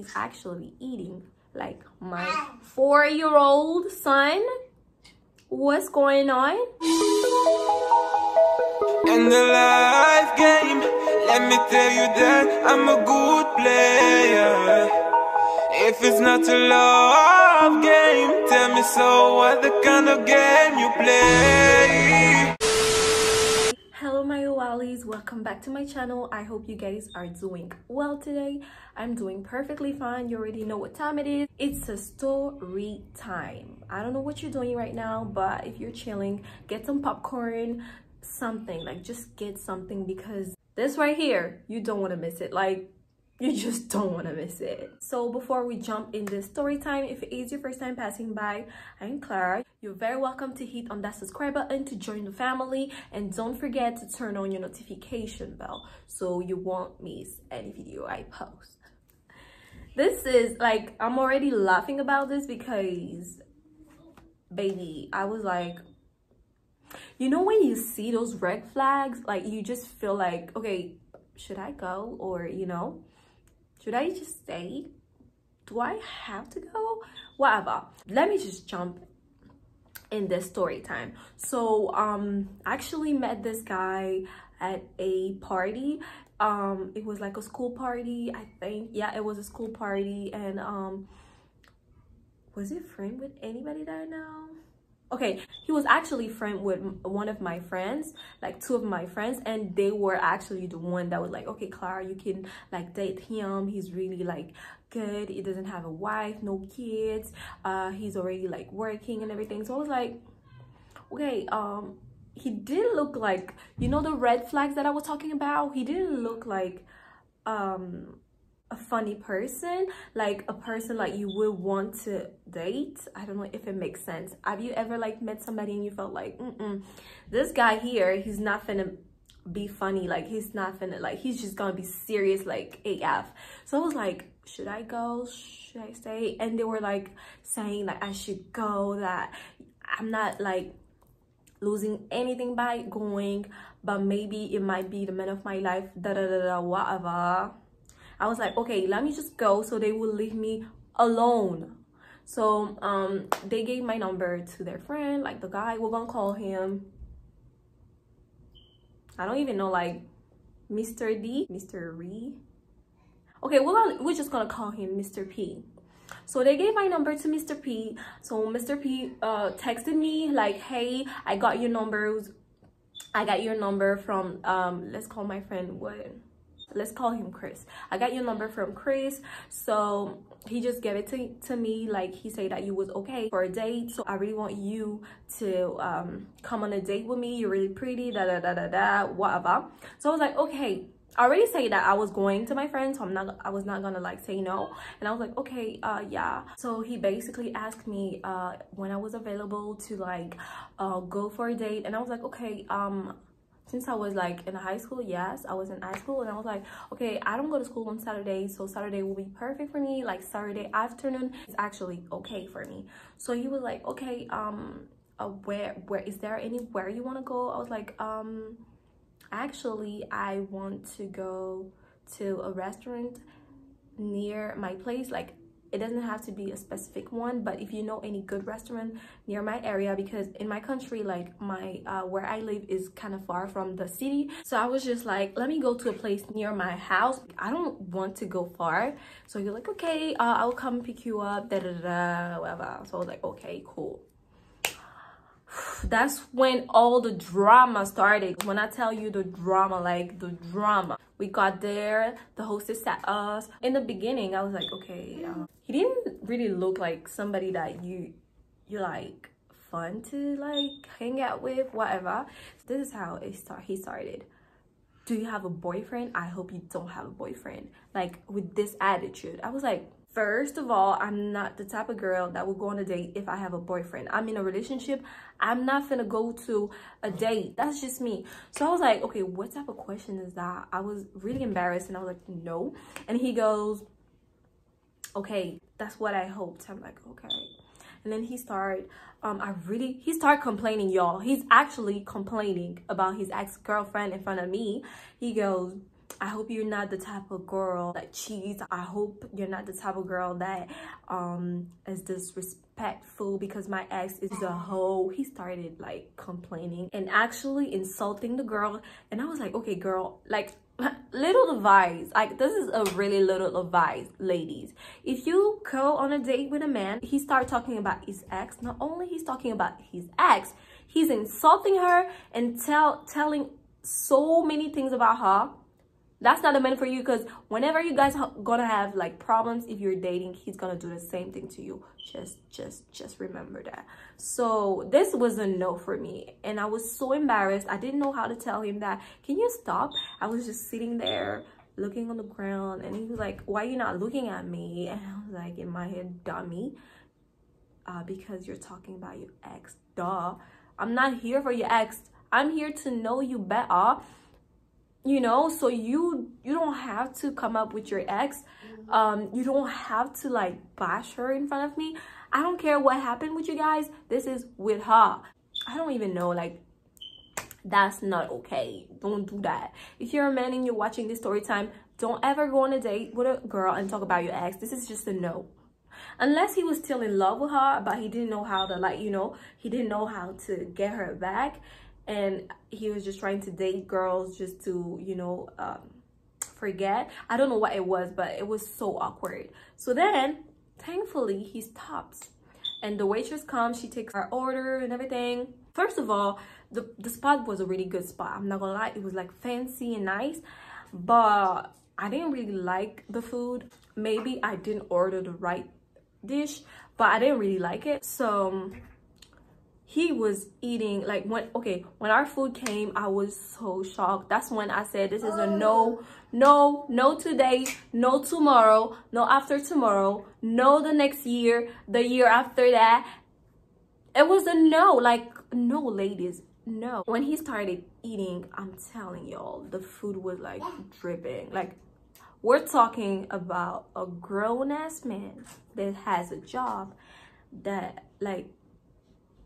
he's actually eating like my 4-year-old son. What's going on? In the life game, let me tell you that I'm a good player. If it's not a love game, tell me so, what the kind of game you play? Hello my Wallies, welcome back to my channel. I hope you guys are doing well today. I'm doing perfectly fine. You already know what time it is. It's a story time. I don't know what you're doing right now, but if you're chilling, get some popcorn, something, like just get something, because this right here, you don't want to miss it. Like, you just don't want to miss it. So before we jump in this story time, if it is your first time passing by, I'm Clara. You're very welcome to hit on that subscribe button to join the family, and don't forget to turn on your notification bell so you won't miss any video I post. This is like, I'm already laughing about this because, baby, I was like, you know when you see those red flags, like you just feel like, okay, should I go, or you know, should I just stay? Do I have to go? Whatever. Let me just jump in this story time. So I actually met this guy at a party. It was like a school party, I think. Yeah, it was a school party. And was he a friend with anybody that I know? Okay, he was actually friend with one of my friends, like two of my friends, and they were actually the one that was like, okay, Clara, you can like date him. He's really like good. He doesn't have a wife, no kids. He's already like working and everything. So I was like, okay, he didn't look like, you know, the red flags that I was talking about. He didn't look like a funny person, like a person like you would want to date. I don't know if it makes sense. Have you ever like met somebody and you felt like, this guy here, he's not finna be funny, like he's not finna, like he's just gonna be serious like AF. So I was like, should I go, should I stay? And they were like saying like I should go, that I'm not like losing anything by going, but maybe it might be the man of my life, da da da da, whatever. I was like, okay, let me just go so they will leave me alone. So they gave my number to their friend, like the guy, we're gonna call him, I don't even know, like Mr. D, Mr. Ree. Okay, we're just gonna call him Mr. P. So they gave my number to Mr. P. So Mr. P texted me like, hey, I got your numbers. I got your number from let's call my friend what? Let's call him Chris. I got your number from Chris. So he just gave it to me. Like, he said that you was okay for a date. So I really want you to come on a date with me. You're really pretty, da da da da da, whatever. So I was like, okay. I already say that I was going to my friend, so I was not gonna like say no. And I was like, okay, yeah. So he basically asked me when I was available to like go for a date. And I was like, okay, since I was like in high school, yes, I was in high school, and I was like, okay, I don't go to school on Saturday, so Saturday will be perfect for me. Like Saturday afternoon is actually okay for me. So he was like, okay, where is there anywhere you want to go? I was like, actually, I want to go to a restaurant near my place. Like, it doesn't have to be a specific one, but if you know any good restaurant near my area, because in my country, like my where I live is kind of far from the city. So I was just like, let me go to a place near my house. I don't want to go far. So you're like, okay, I'll come pick you up, da da da, whatever. So I was like, okay, cool. That's when all the drama started. When I tell you the drama, like the drama. We got there, the hostess sat us. In the beginning, I was like, okay, he didn't really look like somebody that you like fun to like hang out with, whatever. This is how he started. Do you have a boyfriend? I hope you don't have a boyfriend. Like, with this attitude. I was like, first of all, I'm not the type of girl that will go on a date if I have a boyfriend. I'm in a relationship. I'm not finna go to a date. That's just me. So I was like, okay, what type of question is that? I was really embarrassed, and I was like, no. And he goes, okay, that's what I hoped. I'm like, okay. And then he started complaining, y'all. He's actually complaining about his ex-girlfriend in front of me. He goes, I hope you're not the type of girl that cheats. I hope you're not the type of girl that is disrespectful, because my ex is a hoe. He started like complaining and actually insulting the girl, and I was like, okay girl, like little advice, like this is a really little advice, ladies. If you go on a date with a man, he start talking about his ex, not only he's talking about his ex, he's insulting her and telling so many things about her. That's not a man for you, because whenever you guys gonna have like problems, if you're dating, he's gonna do the same thing to you. Just remember that. So this was a no for me, and I was so embarrassed. I didn't know how to tell him that, can you stop? I was just sitting there looking on the ground, and he was like, why are you not looking at me? And I was like, in my head, dummy, because you're talking about your ex. Duh, I'm not here for your ex. I'm here to know you better, you know. So you don't have to come up with your ex. You don't have to like bash her in front of me. I don't care what happened with you guys. This is with her. I don't even know, like, that's not okay. Don't do that. If you're a man and you're watching this story time, don't ever go on a date with a girl and talk about your ex. This is just a no. Unless he was still in love with her, but he didn't know how to, like, you know, he didn't know how to get her back, and he was just trying to date girls just to, you know, forget. I don't know what it was, but it was so awkward. So then thankfully he stops, and the waitress comes, she takes our order and everything. First of all, the spot was a really good spot, I'm not gonna lie. It was like fancy and nice, but I didn't really like the food. Maybe I didn't order the right dish, but I didn't really like it. So he was eating like, when our food came, I was so shocked. That's when I said, this is a no, no, no today, no tomorrow, no after tomorrow, no the next year, the year after that. It was a no, like, no, ladies, no. When he started eating, I'm telling y'all, the food was like dripping. Like, we're talking about a grown-ass man that has a job, that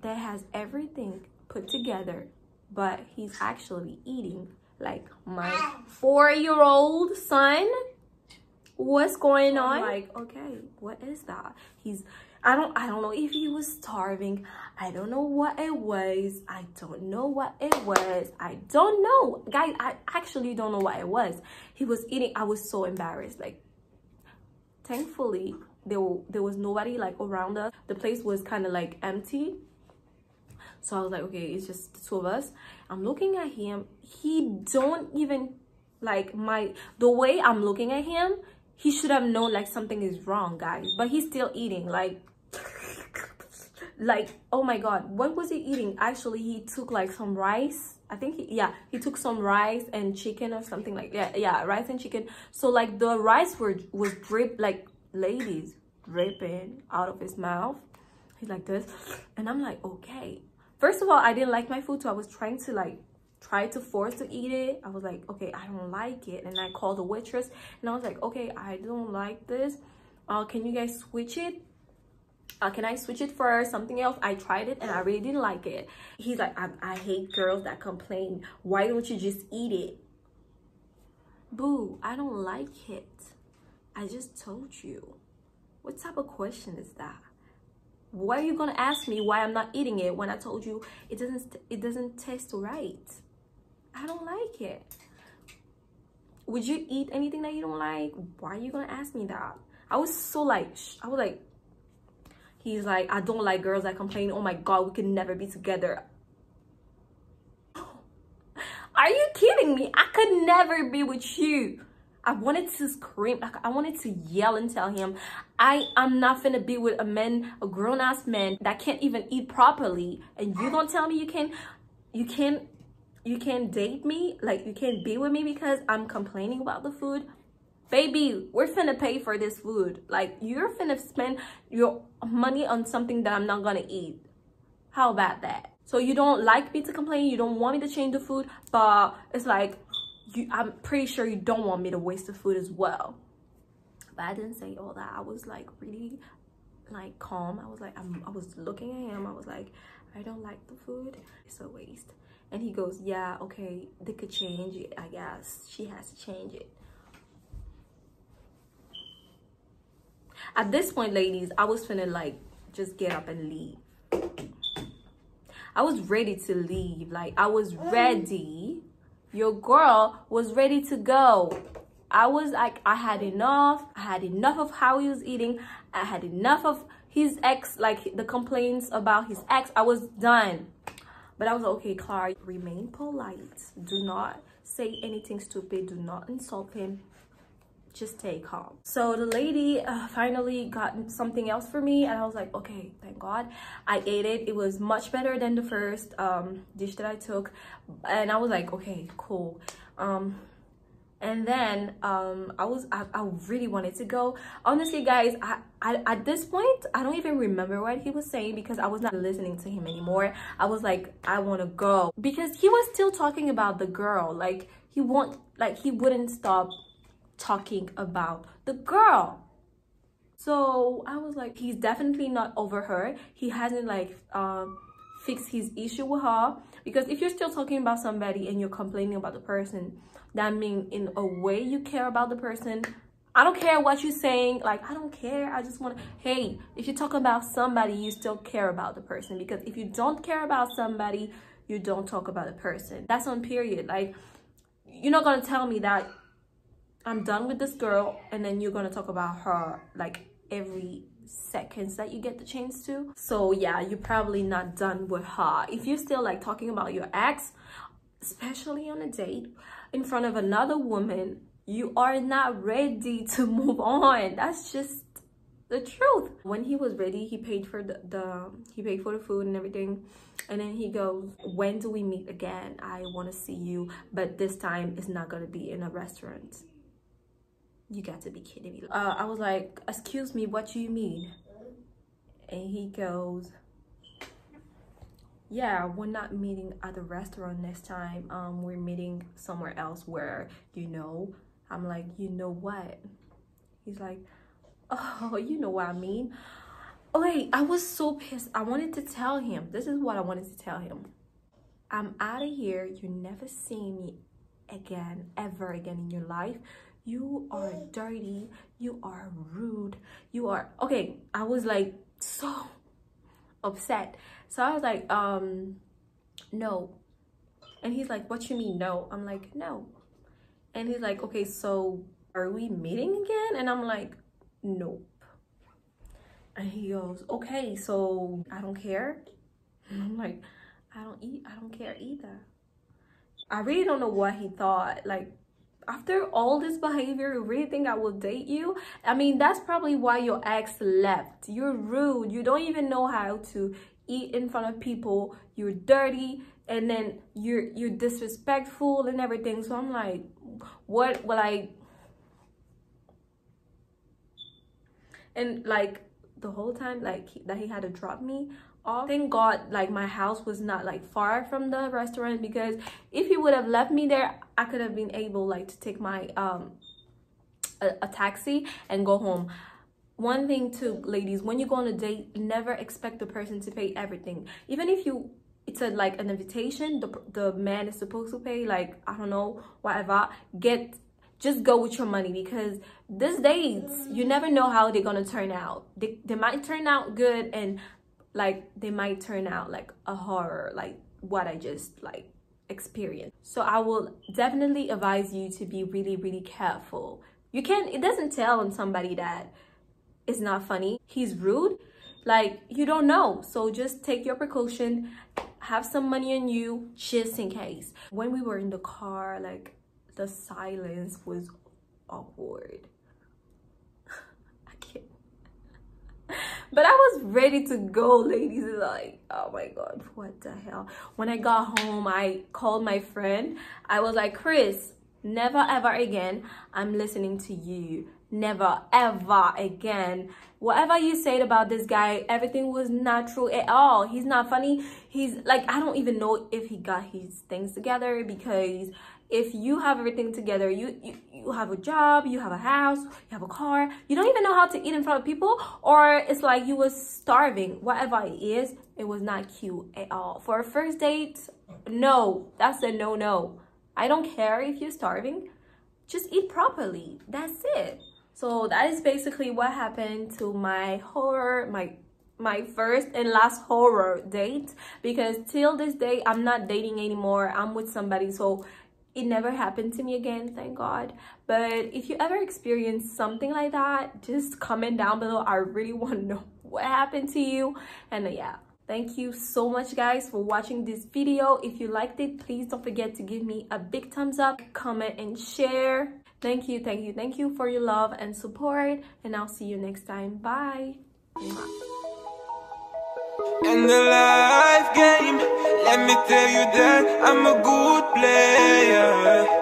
has everything put together, but he's actually eating like my 4-year-old son. What's going on? I'm like, okay, what is that? I don't know if he was starving. I don't know what it was. I don't know, guys. I actually don't know what it was. He was eating. I was so embarrassed. Like, thankfully there was nobody like around us. The place was kind of like empty. So I was like, okay, it's just the two of us. I'm looking at him. He don't even like the way I'm looking at him. He should have known like something is wrong, guys. But he's still eating, like, oh my God, what was he eating? Actually, he took like some rice. I think he took some rice and chicken or something like that. Yeah, rice and chicken. So like the rice was drip, like, ladies, dripping out of his mouth. He's like this, and I'm like, okay. First of all, I didn't like my food, so I was trying to force to eat it. I was like, okay, I don't like it. And I called the waitress, and I was like, okay, I don't like this. Can you guys switch it? Can I switch it for something else? I tried it, and I really didn't like it. He's like, I hate girls that complain. Why don't you just eat it? Boo, I don't like it. I just told you. What type of question is that? Why are you gonna ask me why I'm not eating it when I told you it doesn't taste right? I don't like it. Would you eat anything that you don't like? Why are you gonna ask me that? I was so like, he's like, I don't like girls that complain. Oh my God, we could never be together. Are you kidding me? I could never be with you. I wanted to scream, like, I wanted to yell and tell him, I'm not finna be with a grown-ass man that can't even eat properly, and you gonna tell me you can't date me, like, you can't be with me because I'm complaining about the food? Baby, we're finna pay for this food. Like, you're finna spend your money on something that I'm not gonna eat. How about that? So you don't like me to complain, you don't want me to change the food, but it's like, I'm pretty sure you don't want me to waste the food as well. But I didn't say all that. I was like really like calm. I was like, I was looking at him. I was like, I don't like the food. It's a waste. And he goes, yeah, okay, they could change it, I guess. She has to change it. At this point, ladies, I was finna like just get up and leave. I was ready to leave. Like, I was ready. Your girl was ready to go. I was like, I had enough. I had enough of how he was eating. I had enough of his ex, like the complaints about his ex. I was done. But I was like, okay, Clara, remain polite. Do not say anything stupid. Do not insult him. Just stay calm. So the lady finally got something else for me, and I was like, okay, thank God. I ate it. It was much better than the first dish that I took, and I was like, okay, cool. And then I really wanted to go. Honestly, guys, I at this point I don't even remember what he was saying because I was not listening to him anymore. I was like, I want to go, because he was still talking about the girl. Like, he wouldn't stop talking about the girl. So I was like, he's definitely not over her. He hasn't like fixed his issue with her, because if you're still talking about somebody and you're complaining about the person, that means in a way you care about the person. I don't care what you're saying. Like, I don't care. I just want to, hey, if you talk about somebody, you still care about the person, because if you don't care about somebody, you don't talk about a person. That's on period. Like, you're not gonna tell me that I'm done with this girl and then you're gonna talk about her like every seconds that you get the chance to. So yeah, you're probably not done with her. If you're still like talking about your ex, especially on a date in front of another woman, you are not ready to move on. That's just the truth. When he was ready, he paid for the food and everything, and then he goes, when do we meet again? I want to see you, but this time it's not gonna be in a restaurant. You got to be kidding me. I was like, excuse me, what do you mean? And he goes, yeah, we're not meeting at the restaurant next time. We're meeting somewhere else where, you know. I'm like, you know what? He's like, oh, you know what I mean. Oh, wait, I was so pissed. I wanted to tell him. This is what I wanted to tell him. I'm out of here. You never see me again, ever again in your life. You are dirty. You are rude. You are... Okay, I was like so upset. So I was like, no. And he's like, what you mean no? I'm like, no. And he's like, okay, so are we meeting again? And I'm like, nope. And he goes, okay, so I don't care. And I'm like, I don't care either. I really don't know what he thought. Like, after all this behavior, you really think I will date you? I mean, that's probably why your ex left. You're rude. You don't even know how to eat in front of people. You're dirty, and then you're disrespectful and everything. So I'm like, what will I... And like the whole time, like that he had to drop me off, thank God like my house was not like far from the restaurant, because if he would have left me there, I could have been able like to take my a taxi and go home. One thing too, ladies, when you go on a date, never expect the person to pay everything. Even if it's like an invitation, the man is supposed to pay, like, I don't know, whatever. Just go with your money, because these dates, you never know how they're gonna turn out. They might turn out good, and like they might turn out like a horror, like what I just like experienced. So I will definitely advise you to be really, really careful. It doesn't tell on somebody that it's not funny, he's rude. Like, you don't know. So just take your precaution, have some money on you just in case. When we were in the car, like, the silence was awkward. I can't. But I was ready to go, ladies. Like, oh my God, what the hell? When I got home, I called my friend. I was like, Chris, never ever again I'm listening to you. Never ever again. Whatever you said about this guy, everything was not true at all. He's not funny. He's like, I don't even know if he got his things together, because if you have everything together, you have a job, you have a house, you have a car, you don't even know how to eat in front of people, or it's like you was starving, whatever it is, it was not cute at all. For a first date, no, that's a no. I don't care if you're starving, just eat properly, that's it. So that is basically what happened to my first and last horror date, because till this day I'm not dating anymore, I'm with somebody, so it never happened to me again, thank God. But if you ever experience something like that, just comment down below. I really want to know what happened to you. And yeah, thank you so much guys for watching this video. If you liked it, please don't forget to give me a big thumbs up, comment and share. Thank you for your love and support, and I'll see you next time. Bye. In the life game, let me tell you that I'm a good player.